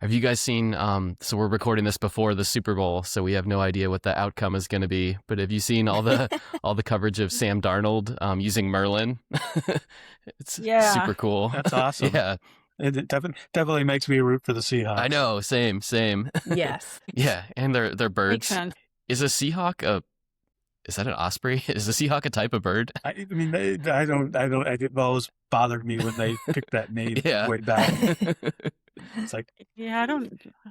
Have you guys seen, so we're recording this before the Super Bowl, so we have no idea what the outcome is going to be, but have you seen all the coverage of Sam Darnold using Merlin? It's super cool. That's awesome. Yeah. It definitely makes me root for the Seahawks. I know, same. Yes. Yeah, and they're birds. Makes sense. Is a Seahawk is that an osprey? Is a Seahawk a type of bird? I mean, it always bothered me when they picked that name way back. It's like, yeah,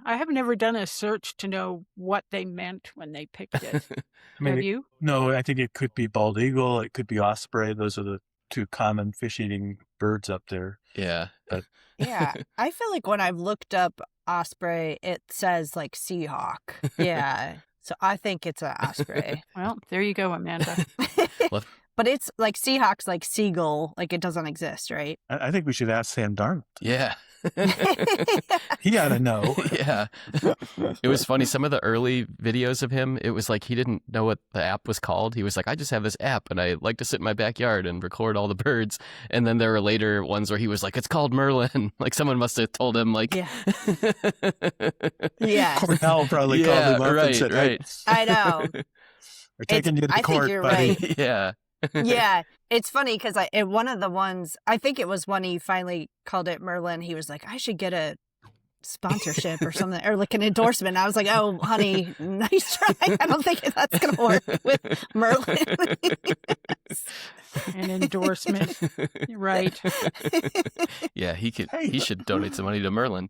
I have never done a search to know what they meant when they picked it. I mean, have you? No, I think it could be bald eagle. It could be osprey. Those are the two common fish-eating birds up there. Yeah. But Yeah. I feel like when I've looked up osprey, it says like Seahawk. Yeah. So I think it's an osprey. Well, there you go, Amanda. But it's like Seahawk's like seagull, like it doesn't exist, right? I think we should ask Sam Darnold. Yeah. He ought to know. Yeah. It was funny. Some of the early videos of him, it was like he didn't know what the app was called. He was like, I just have this app and I like to sit in my backyard and record all the birds. And then there were later ones where he was like, it's called Merlin. Like someone must have told him like. Yeah. Yeah. Cornell probably called him up and said, right. I know. We're taking you to I court, think you're buddy. right. Yeah. Yeah, it's funny because one of the ones, I think it was when he finally called it Merlin, he was like, I should get a sponsorship or something, or like an endorsement. I was like, oh, honey, nice try. I don't think that's going to work with Merlin. An endorsement. Right. Yeah, he should donate some money to Merlin.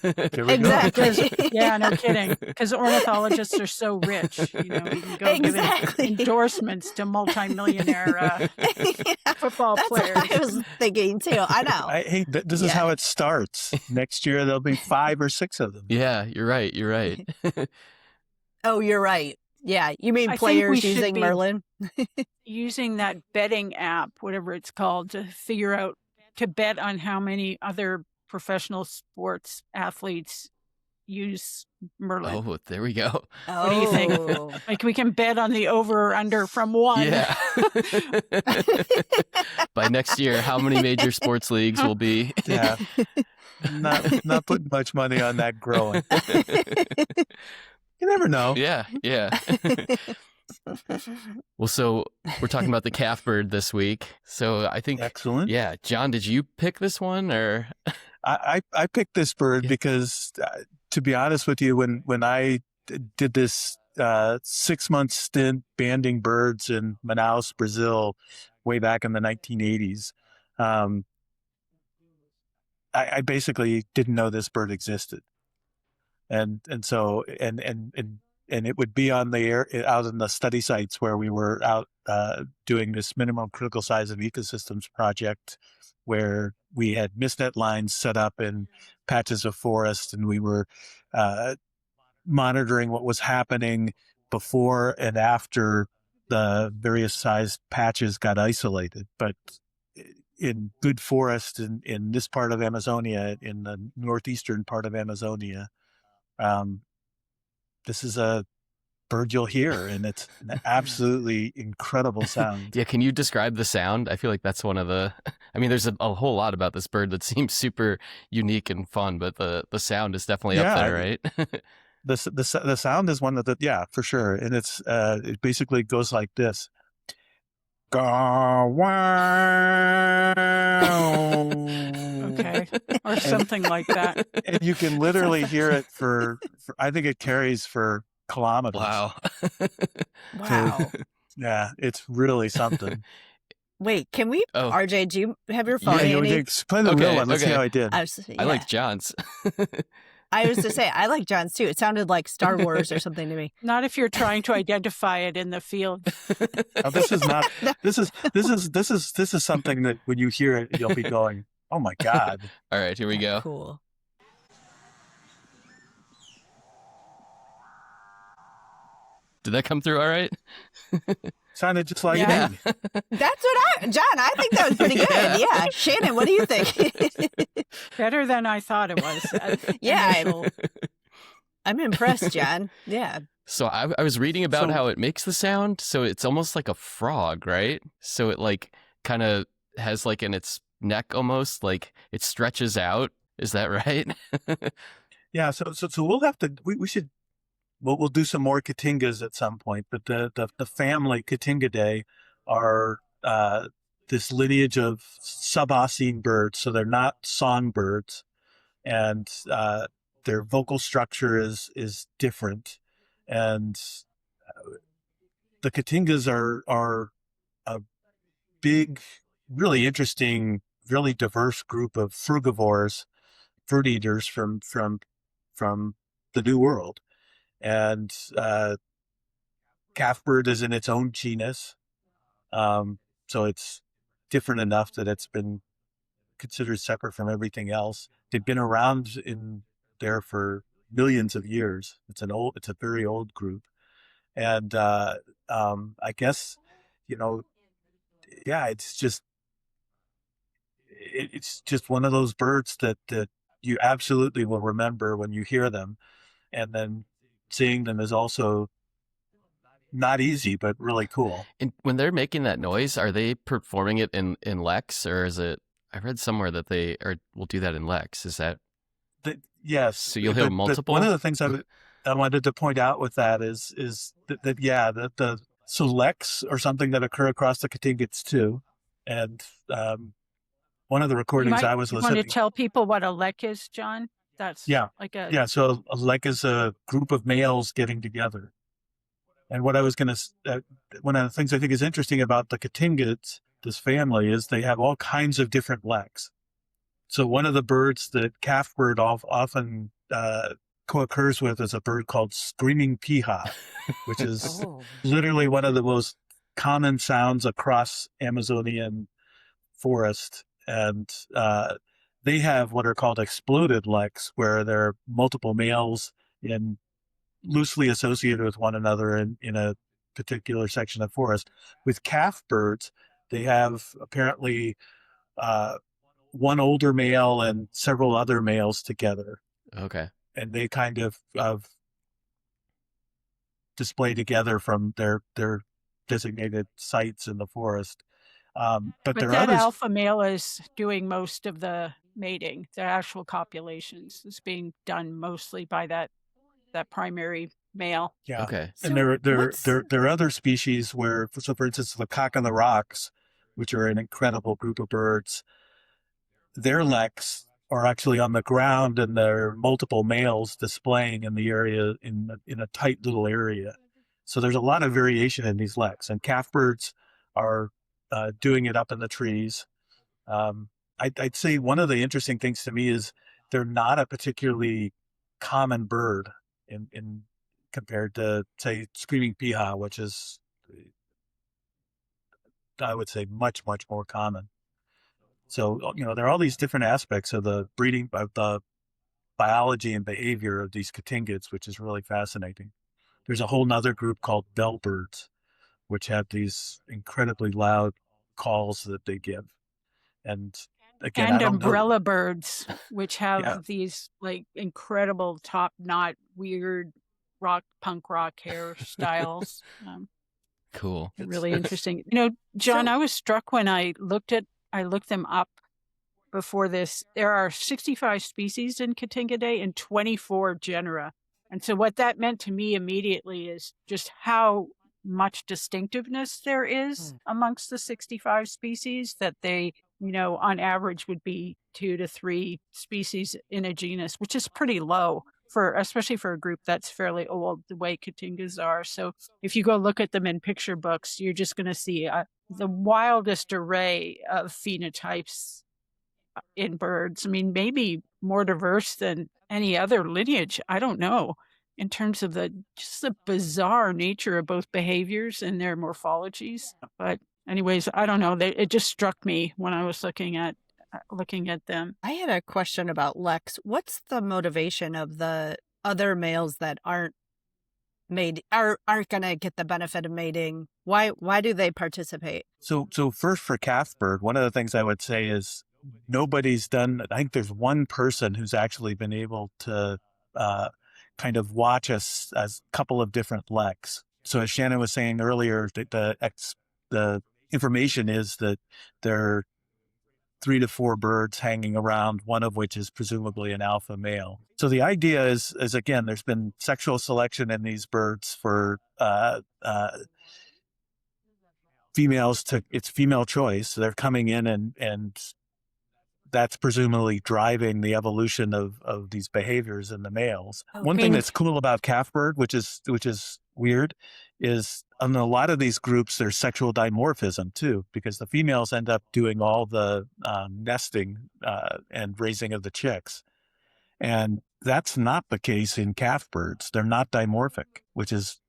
Exactly. Yeah, no kidding. Because ornithologists are so rich. You know, you can go give endorsements to multimillionaire football players. What I was thinking too. I know. This is how it starts. Next year there'll be 5 or 6 of them. Yeah, you're right. Oh, you're right. Yeah, you mean I players using Merlin? Using that betting app, whatever it's called, to bet on how many other professional sports athletes use Merlin. Oh, there we go. What do you think? Like we can bet on the over or under from 1. Yeah. By next year, how many major sports leagues will be? Yeah. Not putting much money on that growing. You never know. Yeah. Well, so we're talking about the Calfbird this week. So I think excellent. Yeah, John, did you pick this one or? I picked this bird because, to be honest with you, when I did this 6-month stint banding birds in Manaus, Brazil, way back in the 1980s, I basically didn't know this bird existed, and so it would be on the air out in the study sites where we were out doing this minimum critical size of ecosystems project, where we had mistnet lines set up in patches of forest, and we were monitoring what was happening before and after the various sized patches got isolated. But in good forest in this part of Amazonia, in the northeastern part of Amazonia, this is a bird you'll hear, and it's an absolutely incredible sound. Yeah, can you describe the sound? I feel like that's one of the. I mean, there's a whole lot about this bird that seems super unique and fun, but the sound is definitely up there, right? The sound is one of the for sure, and it basically goes like this. Okay, or something like that. And you can literally hear it for I think it carries for kilometers. Wow. Wow. Yeah, it's really something. Wait, can we, RJ, do you have your phone Yeah, handy? play the real one. Let's see how I did. I like John's. I was to say, I like John's too. It sounded like Star Wars or something to me. Not if you're trying to identify it in the field. Oh, this is not. This is something that when you hear it, you'll be going, "Oh my God!" All right, here we go. Cool. Did that come through all right? Sounded just like me. That's what John, I think that was pretty good. Yeah. Shannon, what do you think? Better than I thought it was. Yeah. I'm impressed, John. Yeah. So I was reading about how it makes the sound. So it's almost like a frog, right? So it like kind of has like in its neck almost like it stretches out. Is that right? Yeah, so we'll have to we should we'll do some more Cotingas at some point, but the family Cotingidae are this lineage of subossine birds, so they're not songbirds, and their vocal structure is different, and the Cotingas are a big, really interesting, really diverse group of frugivores, fruit eaters from the New World. And Calfbird is in its own genus, so it's different enough that it's been considered separate from everything else. They've been around in there for millions of years. It's a very old group, and I guess, yeah, it's just one of those birds that you absolutely will remember when you hear them, and then seeing them is also not easy, but really cool. And when they're making that noise, are they performing it in Lex, or is it? I read somewhere that they will do that in Lex. Is that? Yes. So you'll hear multiple. One of the things I wanted to point out with that is that yeah, the so Lex are something that occur across the Cotingans too, and one of the recordings I was listening. You want to tell people what a lek is, John? That's So a lek is a group of males getting together. And what I was going to, one of the things I think is interesting about the Cotingans, this family, is they have all kinds of different leks. So one of the birds that Calfbird often co-occurs with is a bird called screaming piha, which is literally one of the most common sounds across Amazonian forest. And they have what are called exploded leks, where there are multiple males loosely associated with one another in a particular section of forest. With calfbirds, they have apparently one older male and several other males together. Okay. And they kind of display together from their designated sites in the forest. But there that are others. Alpha male is doing most of the mating. The actual copulations is being done mostly by that primary male. Yeah. Okay. And there are other species where, so for instance, the cock on the rocks, which are an incredible group of birds, their leks are actually on the ground, and there are multiple males displaying in the area in a tight little area. So there's a lot of variation in these leks, and calfbirds are doing it up in the trees. I'd say one of the interesting things to me is they're not a particularly common bird in compared to, say, screaming piha, which is, I would say, much, much more common. So, there are all these different aspects of the breeding, of the biology and behavior of these Cotingans, which is really fascinating. There's a whole nother group called bellbirds, which have these incredibly loud calls that they give. And again, and umbrella birds, which have these like incredible top knot, weird punk rock hairstyles. Cool. Really interesting. John, I was struck when I looked them up before this. There are 65 species in Cotingidae and 24 genera. And so what that meant to me immediately is just how much distinctiveness there is amongst the 65 species, that they, on average would be 2 to 3 species in a genus, which is pretty low especially for a group that's fairly old, the way Cotingas are. So if you go look at them in picture books, you're just going to see the wildest array of phenotypes in birds. I mean, maybe more diverse than any other lineage. I don't know, in terms of the bizarre nature of both behaviors and their morphologies. But anyways, I don't know. It just struck me when I was looking at them. I had a question about Lex. What's the motivation of the other males that aren't going to get the benefit of mating? Why do they participate? So first, for Calfbird, one of the things I would say is nobody's done. I think there's one person who's actually been able to kind of watch a couple of different leks. So as Shannon was saying earlier, the information is that they're 3 to 4 birds hanging around, one of which is presumably an alpha male. So the idea is again, there's been sexual selection in these birds for females it's female choice. They're coming in and that's presumably driving the evolution of these behaviors in the males. One thing that's cool about Calfbird, which is weird, is in a lot of these groups, there's sexual dimorphism too, because the females end up doing all the nesting and raising of the chicks. And that's not the case in calfbirds. They're not dimorphic, which is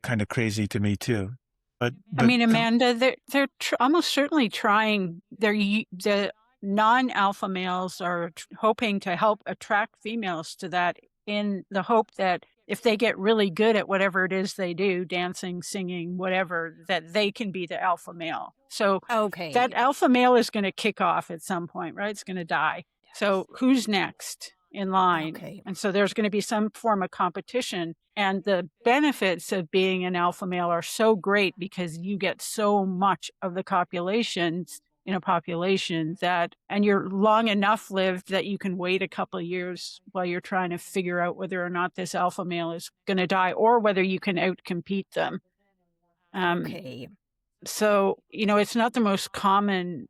kind of crazy to me too. But I mean, Amanda, they're almost certainly trying. The non-alpha males are hoping to help attract females to that, in the hope that if they get really good at whatever it is they do, dancing, singing, whatever, that they can be the alpha male. So that alpha male is going to kick off at some point, right? It's going to die. So who's next in line? And so there's going to be some form of competition. And the benefits of being an alpha male are so great because you get so much of the copulations in a population that, and you're long enough lived that you can wait a couple of years while you're trying to figure out whether or not this alpha male is going to die or whether you can outcompete them. So, it's not the most common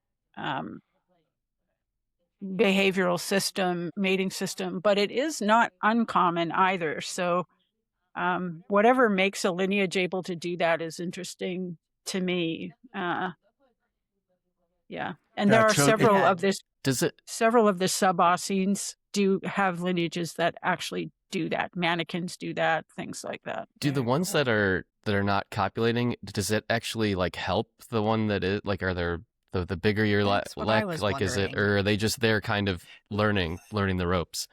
behavioral system, mating system, but it is not uncommon either. So whatever makes a lineage able to do that is interesting to me. And there are several of the sub-Aucenes do have lineages that actually do that. Mannequins do that, things like that. Do the ones that are not copulating, does it actually help the one that is are there the bigger your lack, is it, or are they just there kind of learning the ropes?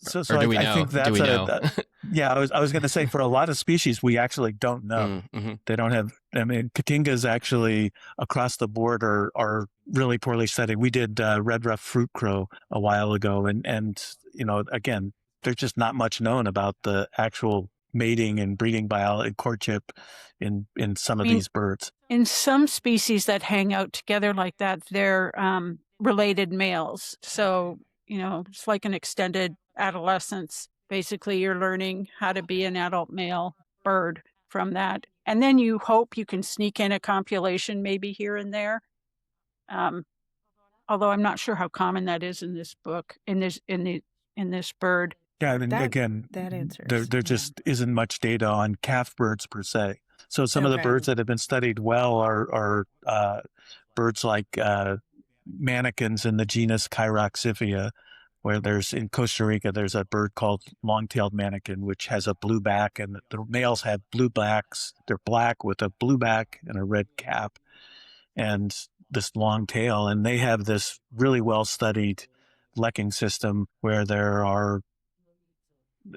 So do we know? I think that's I was going to say, for a lot of species, we actually don't know. Mm-hmm. They don't have. I mean, Cotingas actually across the board are really poorly studied. We did red ruff fruit crow a while ago, and again, there's just not much known about the actual mating and breeding biology and courtship in some of these birds. In some species that hang out together like that, they're related males. So it's like an extended adolescence. Basically, you're learning how to be an adult male bird from that. And then you hope you can sneak in a copulation maybe here and there. Although I'm not sure how common that is in this book, in this bird. Yeah, I mean, that answers. There just isn't much data on calfbirds per se. So some of the birds that have been studied well are birds like mannequins in the genus Chiroxifia, where in Costa Rica, there's a bird called long-tailed mannequin, which has a blue back, and the males have blue backs. They're black with a blue back and a red cap and this long tail. And they have this really well-studied lecking system where there are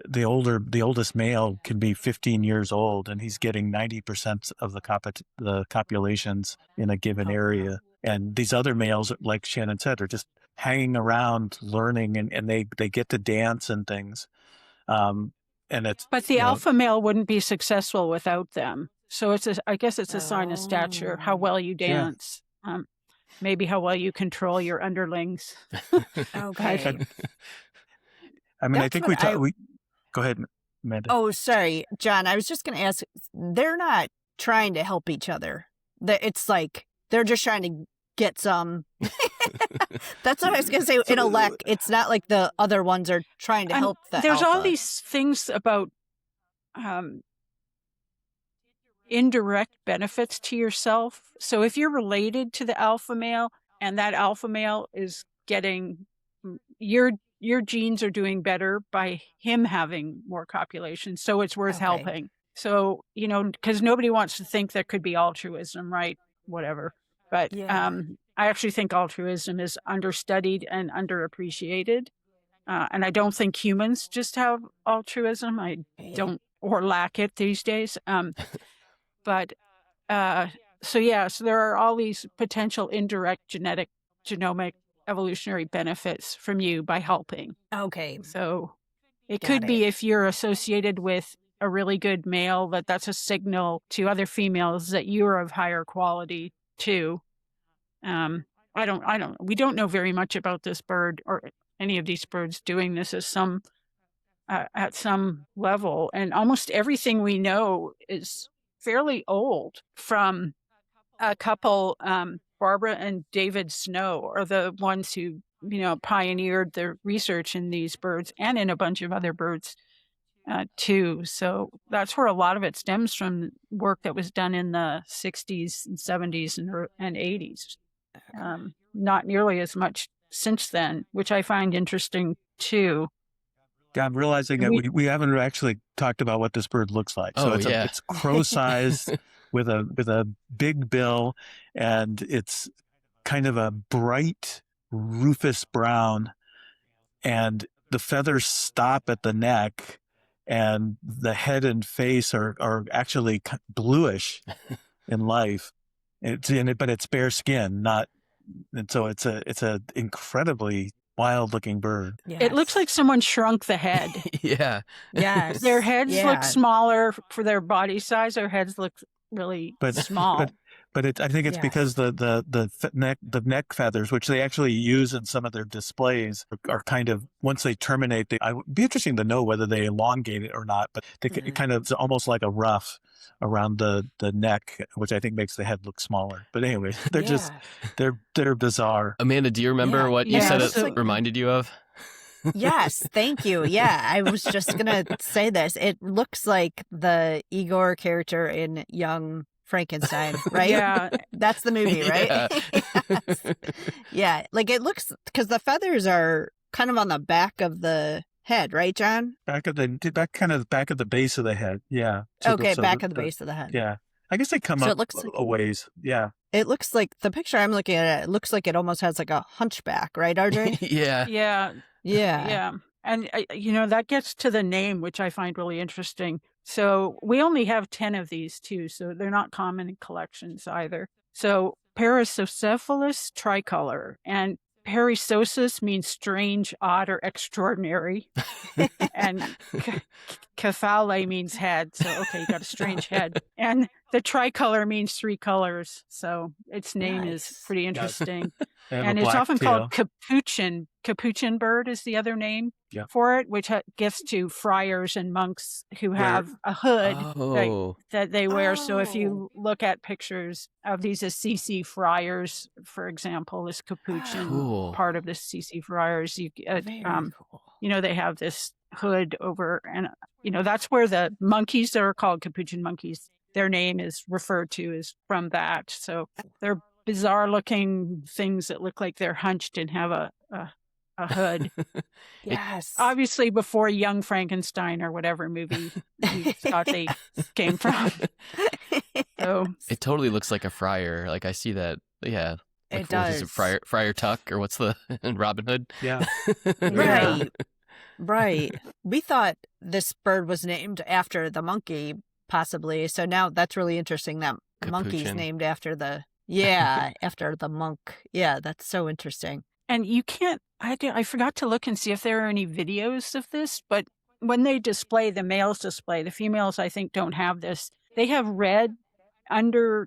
the oldest male can be 15 years old, and he's getting 90% of the copulations in a given area. And these other males, like Shannon said, are just hanging around, learning, and they get to dance and things. But the alpha male wouldn't be successful without them. So I guess it's a sign of stature, how well you dance, maybe how well you control your underlings. Okay. I mean, I think we go ahead, Amanda. Oh, sorry, John. I was just going to ask. They're not trying to help each other. It's like they're just trying to get some. That's what I was going to say. In a lek, it's not like the other ones are trying to help the There's alpha. all these things about indirect benefits to yourself. So if you're related to the alpha male and that alpha male is getting your genes are doing better by him having more copulation. So it's worth helping. So, because nobody wants to think there could be altruism, right? Whatever. But I actually think altruism is understudied and underappreciated. And I don't think humans just have altruism. I don't, or lack it these days. So there are all these potential indirect genomic evolutionary benefits from you by helping. Okay. So it could be if you're associated with a really good male, that's a signal to other females that you're of higher quality too. we don't know very much about this bird or any of these birds doing this at some level. And almost everything we know is fairly old. From a couple, Barbara and David Snow are the ones who, pioneered the research in these birds and in a bunch of other birds too. So that's where a lot of it stems from, work that was done in the 60s and 70s and 80s. Not nearly as much since then, which I find interesting too. Yeah, I'm realizing that we haven't actually talked about what this bird looks like. So it's crow-sized with a big bill, and it's kind of a bright rufous brown, and the feathers stop at the neck, and the head and face are actually bluish in life. But it's bare skin, and so it's a incredibly wild looking bird. Yes. It looks like someone shrunk the head. Yeah. Yes. Their heads look smaller for their body size. Their heads look really small. But I think it's because the neck feathers, which they actually use in some of their displays, are kind of, once they terminate, it would be interesting to know whether they elongate it or not. But they kind of, it's almost like a ruff around the neck, which I think makes the head look smaller. But anyway, they're bizarre. Amanda, do you remember what you said it reminded you of? Yes, thank you. Yeah, I was just going to say this. It looks like the Igor character in Young Frankenstein, right? Yeah. That's the movie, right? Yeah. Yes. Yeah, like it looks, because the feathers are kind of on the back of the head, right, John? Back of the base of the head. Yeah. Back of the base of the head. Yeah. I guess they come up a ways. Yeah. It looks like, the picture I'm looking at, it looks like it almost has like a hunchback, right, RJ? Yeah. Yeah. Yeah. Yeah. And, that gets to the name, which I find really interesting. So we only have 10 of these too, so they're not common in collections either. So Parasocephalus tricolor, and Perisosis means strange, odd, or extraordinary. And Cephale means head. So, okay, you got a strange head. And the tricolor means 3 colors. So its name is pretty interesting. And it's often called capuchin. Capuchin bird is the other name for it, which gets to friars and monks who have a hood that they wear. So if you look at pictures of these Assisi friars, for example, this capuchin part of the Assisi friars, they have this hood over, and that's where the monkeys that are called capuchin monkeys, their name is referred to as from that. So they're bizarre looking things that look like they're hunched and have a hood. Yes. Obviously before Young Frankenstein or whatever movie you thought they came from. So it totally looks like a friar. Like I see that. Yeah. Like, it does. Is it Friar Tuck, or what's the Robin Hood? Yeah. Right. Right. We thought this bird was named after the monkey, possibly. So now that's really interesting that monkey's named after after the monk. Yeah, that's so interesting. And you can't, I forgot to look and see if there are any videos of this, but when they display, the males display, the females I think don't have this. They have red undercover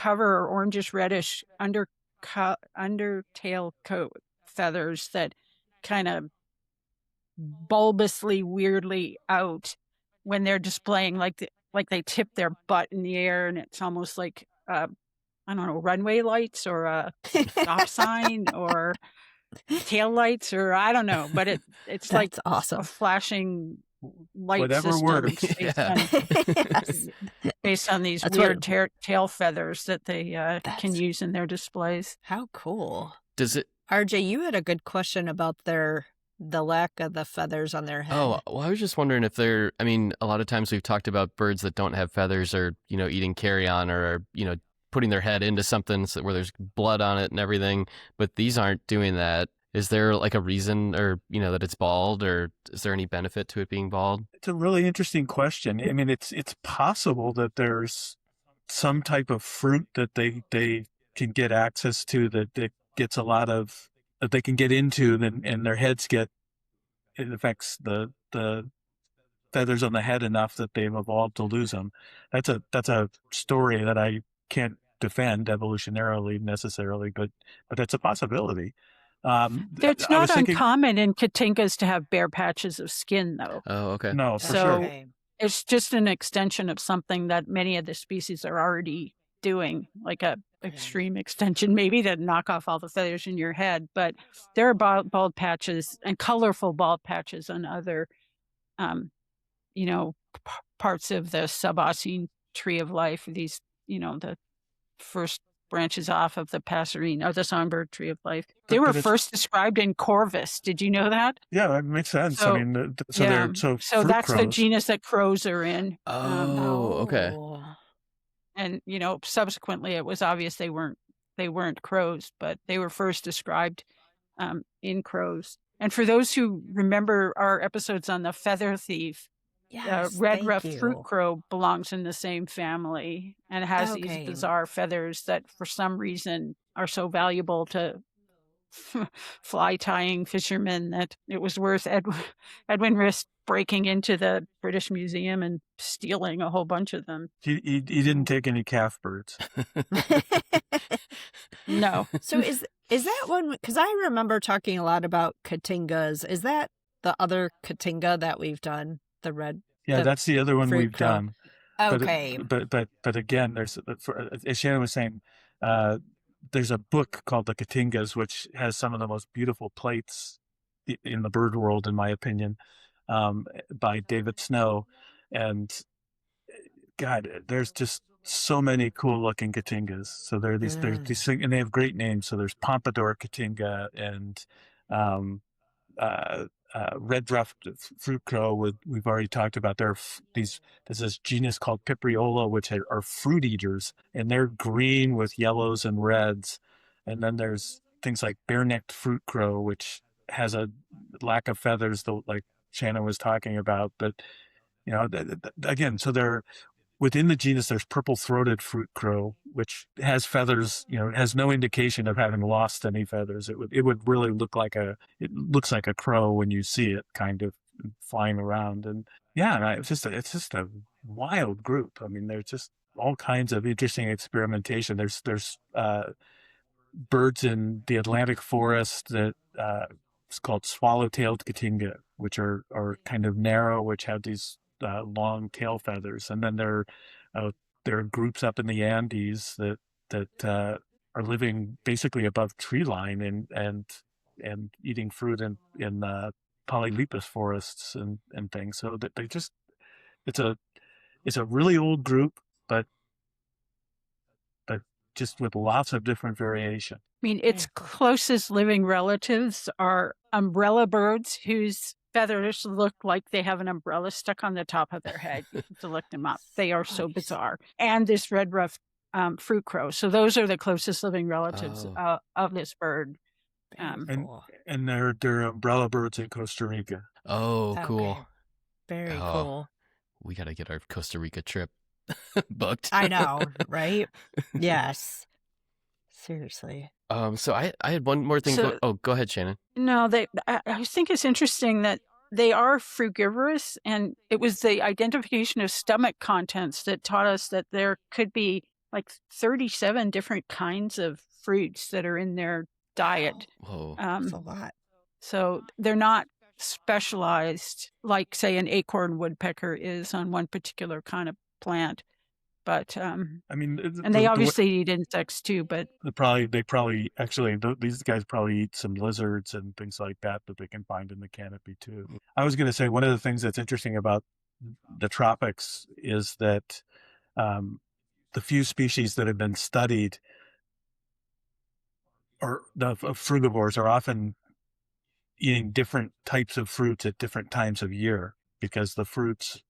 or orangish reddish undertail coat feathers that kind of bulbously weirdly out when they're displaying, like they tip their butt in the air, and it's almost like I don't know, runway lights or a stop sign or tail lights, or I don't know, but it's like awesome. A flashing light Whatever system works. based on these weird tail feathers that they can use in their displays. How cool. Does it? RJ, you had a good question about the lack of the feathers on their head. Oh, well, I was just wondering if a lot of times we've talked about birds that don't have feathers or, eating carrion or, putting their head into something where there's blood on it and everything, but these aren't doing that. Is there like a reason, or, that it's bald, or is there any benefit to it being bald? It's a really interesting question. I mean, it's possible that there's some type of fruit that they can get access to that gets a lot of, that they can get into, and their heads it affects the feathers on the head enough that they've evolved to lose them. That's a story that I can't defend evolutionarily necessarily, but it's a possibility. It's I not was thinking, uncommon in Katingas to have bare patches of skin, though. Oh, okay. no, for So- sure. Okay. It's just an extension of something that many of the species are already doing, like a extreme extension, maybe to knock off all the feathers in your head. But there are bald patches and colorful bald patches on other, parts of the subossine tree of life. These, the first branches off of the passerine or the songbird tree of life. They But were it's- first described in Corvus. Did you know that? Yeah, that makes sense. So- I mean, Yeah. they're So fruit that's the crows. genus that crows are in. Oh, okay. Oh. And subsequently it was obvious they weren't crows, but they were first described in crows. And for those who remember our episodes on the feather thief, Yes, red thank ruff you. fruit crow belongs in the same family and has Okay. these bizarre feathers that for some reason are so valuable to fly tying fishermen that it was worth Edwin Risk breaking into the British Museum and stealing a whole bunch of them. He didn't take any calf birds. No. So is that one? Because I remember talking a lot about Katingas. Is that the other Katinga that we've done? The red. Yeah, The that's the other one fruit we've crow. done. But Okay. but again, there's as Shannon was saying, there's a book called The Katingas, which has some of the most beautiful plates in the bird world, in my opinion, by David Snow, and God, there's just so many cool looking Katingas. So there's these things, and they have great names. So there's Pompadour Katinga and red ruffed fruit crow. We've already talked about. There's this genus called Pipriola, which are fruit eaters, and they're green with yellows and reds. And then there's things like bare-necked fruit crow, which has a lack of feathers, though, like Shannon was talking about. But again, so they're within the genus. There's purple-throated fruit crow, which has feathers. It has no indication of having lost any feathers. It would really look like it looks like a crow when you see it, kind of flying around. And yeah, it's just a wild group. I mean, there's just all kinds of interesting experimentation. There's birds in the Atlantic forest that it's called swallow-tailed Katinga, which are kind of narrow, which have these long tail feathers. And then there are groups up in the Andes that are living basically above tree line and eating fruit in polylepis forests and things. So that it's a really old group, but just with lots of different variation. I mean, its closest living relatives are umbrella birds whose feathers look like they have an umbrella stuck on the top of their head. You have to look them up. They are so bizarre. And this red ruff fruit crow. So those are the closest living relatives of this bird. And they're umbrella birds in Costa Rica. Oh, cool. Okay. Very Oh. cool. We got to get our Costa Rica trip booked. I know, right? Yes. Seriously. So I had one more thing. So- Go ahead, Shannon. No, I think it's interesting that they are frugivorous, and it was the identification of stomach contents that taught us that there could be like 37 different kinds of fruits that are in their diet. Whoa. That's a lot. So they're not specialized like, say, an acorn woodpecker is on one particular kind of plant. But I mean, and they obviously eat insects too. But they probably actually these guys probably eat some lizards and things like that they can find in the canopy too. I was going to say one of the things that's interesting about the tropics is that the few species that have been studied of frugivores are often eating different types of fruits at different times of year, because the fruits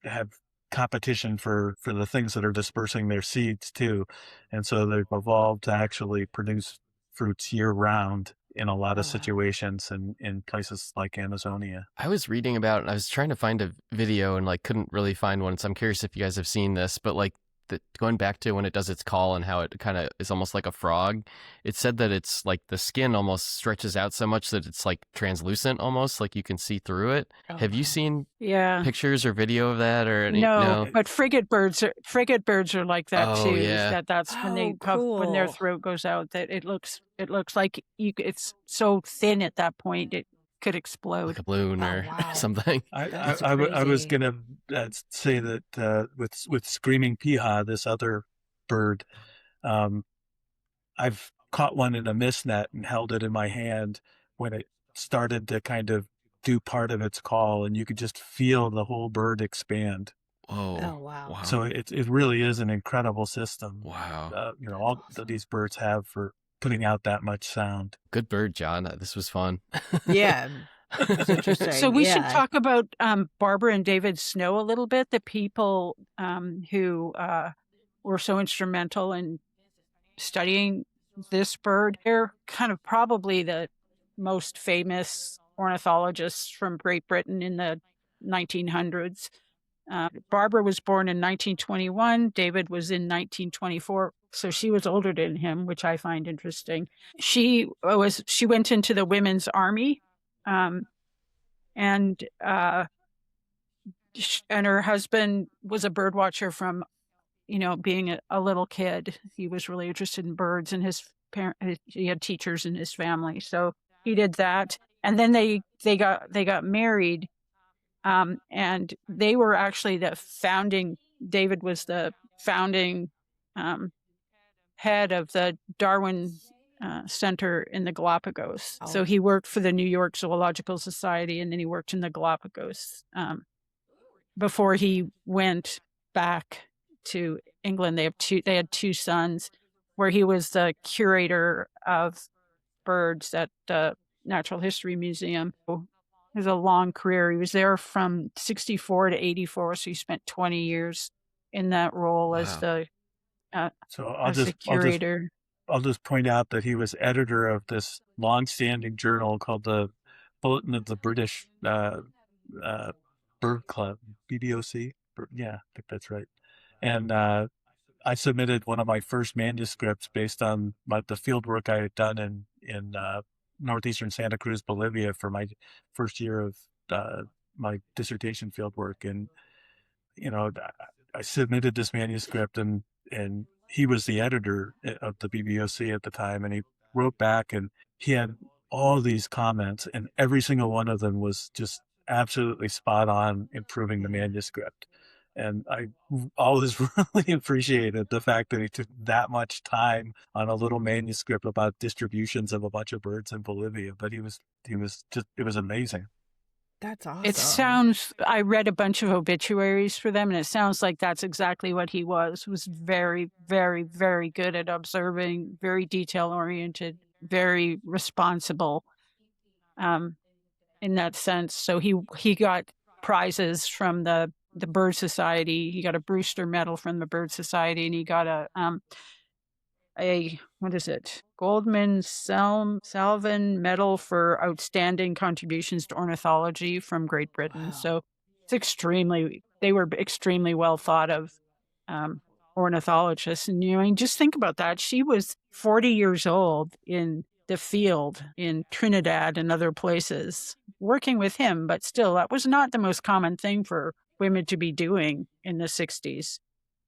have competition for the things that are dispersing their seeds too. And so they've evolved to actually produce fruits year round in a lot of situations and in places like Amazonia. I was reading about, I was trying to find a video and couldn't really find one. So I'm curious if you guys have seen this, but going back to when it does its call and how it kind of is almost like a frog, it said that it's like the skin almost stretches out so much that it's like translucent almost, like you can see through it. Oh, Have you wow. seen Yeah. pictures or video of that or any? No, but frigate birds are like that Oh, too. yeah. That's when they Oh, when their cool. throat goes out, that it looks like it's so thin at that point it could explode. Like a balloon Oh, or wow. something. That's I was crazy. gonna say that with screaming piha, this other bird, I've caught one in a mist net and held it in my hand when it started to kind of do part of its call, and you could just feel the whole bird expand. Whoa. Oh, wow. Wow. So it really is an incredible system. Wow. All that these birds have for putting out that much sound. Good bird, John. This was fun. Yeah. It's interesting. So we should Yeah. talk about Barbara and David Snow a little bit, the people who were so instrumental in studying this bird. They're kind of probably the most famous ornithologists from Great Britain in the 1900s. Barbara was born in 1921. David was in 1924. So she was older than him, which I find interesting. She went into the women's army. And her husband was a bird watcher from, being a little kid. He was really interested in birds, and he had teachers in his family, so he did that. And then they got married, and they were actually the founding. David was the founding head of the Darwin Center in the Galapagos. Oh. So he worked for the New York Zoological Society, and then he worked in the Galapagos before he went back to England. They had two sons, where he was the curator of birds at the Natural History Museum. It was a long career. He was there from 64 to 84, so he spent 20 years in that role as the curator. I'll just point out that he was editor of this long-standing journal called the Bulletin of the British Bird Club, BBOC. Yeah, I think that's right. And I submitted one of my first manuscripts based on the field work I had done in northeastern Santa Cruz, Bolivia, for my first year of my dissertation field work. And I submitted this manuscript, and he was the editor of the BBOC at the time, and he wrote back, and he had all these comments, and every single one of them was just absolutely spot on improving the manuscript. And I always really appreciated the fact that he took that much time on a little manuscript about distributions of a bunch of birds in Bolivia. But it was amazing. That's awesome. It sounds, I read a bunch of obituaries for them, and it sounds like that's exactly what he was very, very, very good at observing, very detail-oriented, very responsible in that sense. So he got prizes from the Bird Society. He got a Brewster Medal from the Bird Society, and he got a Goldman Salvin Medal for outstanding contributions to ornithology from Great Britain. Wow. So they were extremely well thought of ornithologists. And just think about that. She was 40 years old in the field in Trinidad and other places working with him, but still, that was not the most common thing for women to be doing in the 60s.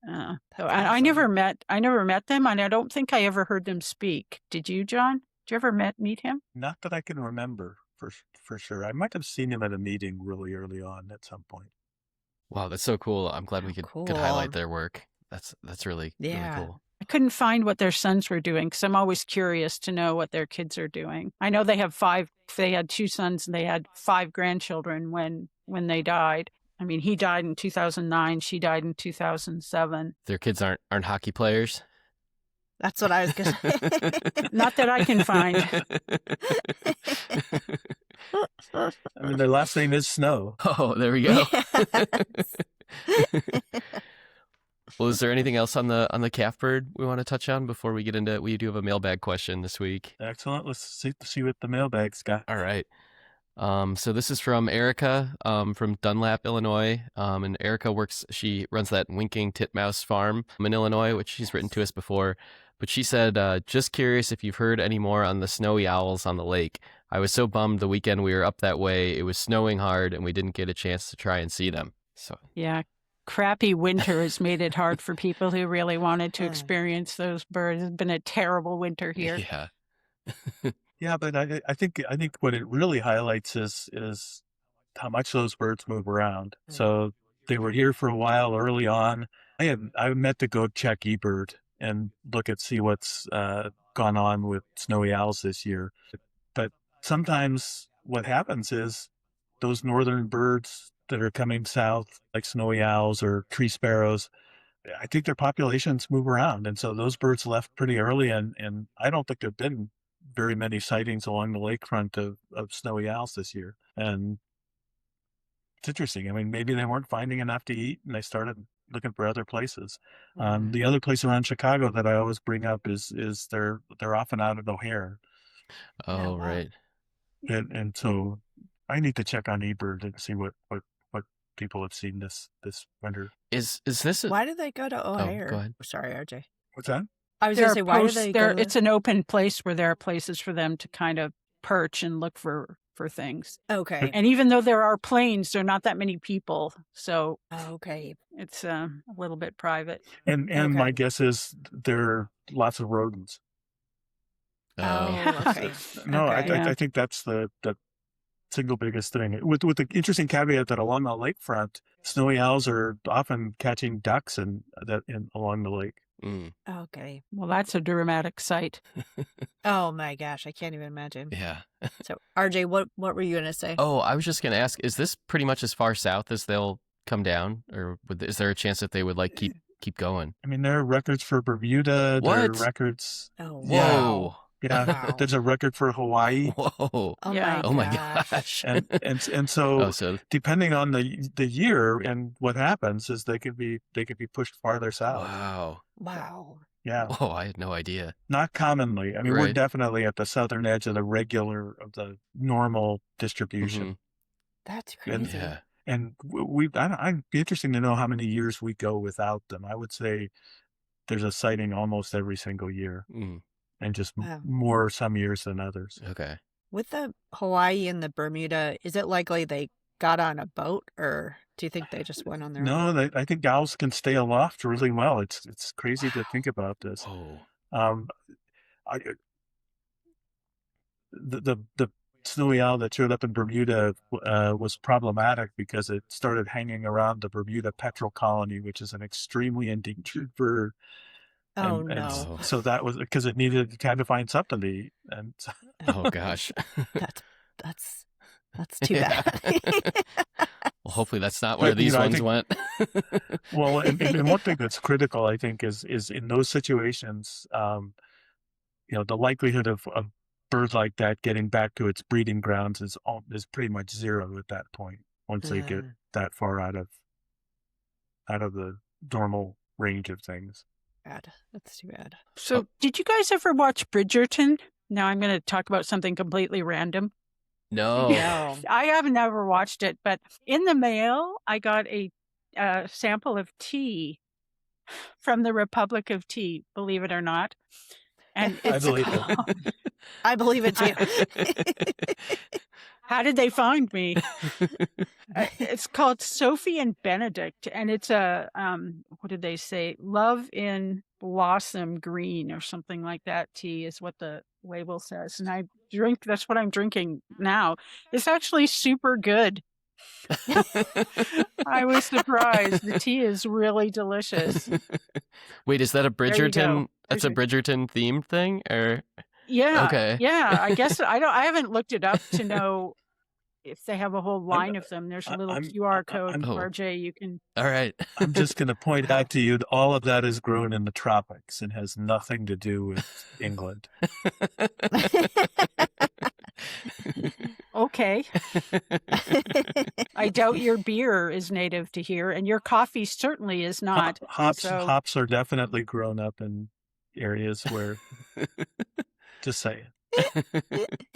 So I never met them, and I don't think I ever heard them speak. Did you, John? Did you ever meet him? Not that I can remember for sure. I might have seen him at a meeting really early on at some point. Wow, that's so cool. I'm glad we could highlight their work. That's really, really cool. I couldn't find what their sons were doing, because I'm always curious to know what their kids are doing. I know they had 2 sons, and they had 5 grandchildren when they died. I mean, he died in 2009. She died in 2007. Their kids aren't hockey players? That's what I was going to say. Not that I can find. I mean, their last name is Snow. Oh, there we go. Yes. Well, is there anything else on the Calfbird we want to touch on before we get into it? We do have a mailbag question this week. Excellent. Let's see what the mailbag's got. All right. So this is from Erica from Dunlap, Illinois. And Erica she runs that Winking Titmouse farm in Illinois, which she's written to us before. But she said, just curious if you've heard any more on the snowy owls on the lake. I was so bummed the weekend we were up that way. It was snowing hard and we didn't get a chance to try and see them. So yeah, crappy winter has made it hard for people who really wanted to experience those birds. It's been a terrible winter here. Yeah. Yeah, but I think what it really highlights is how much those birds move around. So they were here for a while early on. I meant to go check eBird and see what's gone on with snowy owls this year. But sometimes what happens is those northern birds that are coming south, like snowy owls or tree sparrows, I think their populations move around. And so those birds left pretty early, and I don't think there have been very many sightings along the lakefront of snowy owls this year. And it's interesting. I mean, maybe they weren't finding enough to eat and they started looking for other places. The other place around Chicago that I always bring up is they're often out at O'Hare. Oh, right. And so I need to check on eBird and see what people have seen this winter. Is this why do they go to O'Hare? Go ahead. Sorry, RJ. What's that? I was going to say, why do they go? It's an open place where there are places for them to kind of perch and look for things. Okay. And even though there are planes, there are not that many people. So okay, it's a little bit private. And my guess is there are lots of rodents. Oh, okay. No, okay. I think that's the single biggest thing. With the interesting caveat that along the lakefront, snowy owls are often catching ducks along the lake. Mm. Okay. Well, that's a dramatic sight. Oh my gosh, I can't even imagine. Yeah. So, RJ, what were you going to say? Oh, I was just going to ask, is this pretty much as far south as they'll come down? Or is there a chance that they would keep going? I mean, there are records for Bermuda. What? There are records. Oh, Whoa. Yeah, Wow. there's a record for Hawaii. Whoa. Oh Yeah. my Oh my gosh. gosh. And so, so depending on the year and what happens is they could be pushed farther south. wow. Wow. Yeah, Oh, I had no idea. not commonly. I mean, we're Right. definitely at the southern edge of the normal distribution. Mhm. That's And- crazy. Yeah. And I'd be interesting to know how many years we go without them. I would say there's a sighting almost every single year, Mm. and just Wow. more some years than others. Okay. With the Hawaii and the Bermuda, is it likely they got on a boat, or do you think they just went on their own? No, I think owls can stay aloft really well. It's crazy to think about this. Oh. I, the snowy owl that showed up in Bermuda was problematic because it started hanging around the Bermuda petrel colony, which is an extremely endangered bird. Oh And no, so that was because it had to find something to eat. And Oh gosh. that's too Yeah. bad. Well, hopefully that's not where But, these I ones think- went. well, and one thing that's critical, I think, is in those situations, the likelihood of a bird like that getting back to its breeding grounds is pretty much zero at that point once they get that far out of the normal range of things. Bad. That's too bad. So did you guys ever watch Bridgerton? Now I'm going to talk about something completely random. No. No. I have never watched it, but in the mail, I got a sample of tea from the Republic of Tea, believe it or not. And I it's believe it. called- I believe it too. How did they find me? It's called Sophie and Benedict, and it's a what did they say? Love in Blossom Green or something like that. Tea is what the label says, and that's what I'm drinking now. It's actually super good. I was surprised. The tea is really delicious. Wait, is that a There you go. Bridgerton? That's a There's Bridgerton themed thing, or Yeah. Okay. Yeah. I guess I haven't looked it up to know if they have a whole line of them. There's a little QR code, Oh. RJ. You can. all right? I'm just going to point out to you that all of that is grown in the tropics and has nothing to do with England. Okay. I doubt your beer is native to here, and your coffee certainly is not. Hops So- are definitely grown up in areas where. Just saying.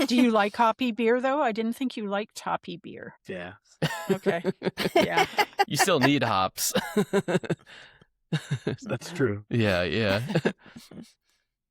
Do you like hoppy beer, though? I didn't think you liked hoppy beer. Yeah. Okay. Yeah. You still need hops. That's true. Yeah.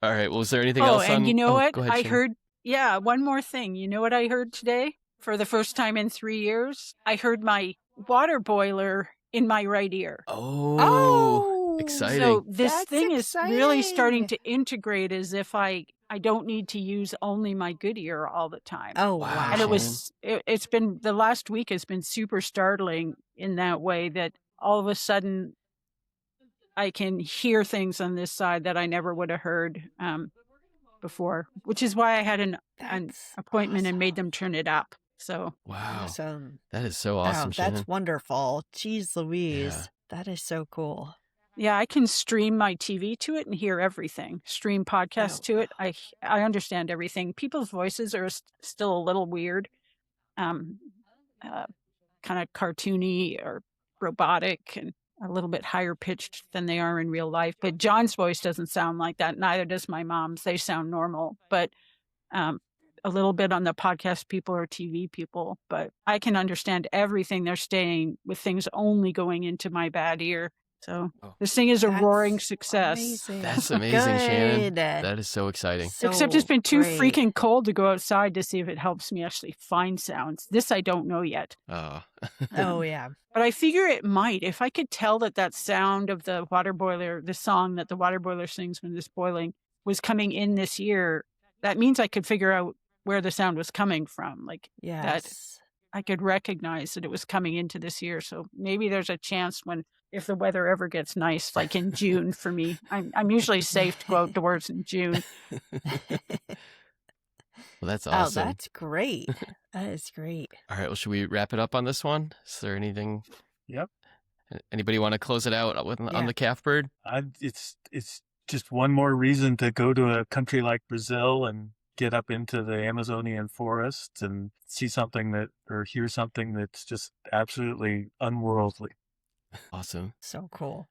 All right. Well, is there anything else? And you know what? Go ahead, I Shannon. heard, one more thing. You know what I heard today? For the first time in 3 years, I heard my water boiler in my right ear. Oh, exciting. So this That's thing is really starting exciting. to integrate as if I don't need to use only my good ear all the time. Oh, Wow, wow. And it's been, the last week has been super startling in that way that all of a sudden I can hear things on this side that I never would have heard before, which is why I had an That's appointment and made awesome. them turn it up. So Wow. Awesome. That is so Wow, awesome, Shannon. that's wonderful. Jeez Louise. Yeah. That is so cool. yeah, I can stream my TV to it and hear everything. Stream podcasts to it. I understand everything. People's voices are still a little weird, kind of cartoony or robotic and a little bit higher pitched than they are in real life. But John's voice doesn't sound like that. Neither does my mom's. They sound normal, but a little bit on the podcast people or TV people. But I can understand everything they're saying with things only going into my bad ear. So this thing is a roaring success. Amazing. That's amazing, Shannon. Good. That is so exciting. Except So it's been too great. freaking cold to go outside to see if it helps me actually find sounds. This I don't know yet. Oh. Oh, yeah. But I figure it might. If I could tell that sound of the water boiler, the song that the water boiler sings when it's boiling, was coming in this year, that means I could figure out where the sound was coming from. Like Yes. I could recognize that it was coming into this year. So maybe there's a chance if the weather ever gets nice, like in June for me. I'm usually safe to go outdoors in June. Well, that's Oh, awesome. that's great. That is great. All right. Well, should we wrap it up on this one? Is there anything? Yep. Anybody want to close it out on Yeah. the Calfbird? It's just one more reason to go to a country like Brazil and get up into the Amazonian forests and see something or hear something that's just absolutely unworldly. Awesome. So cool.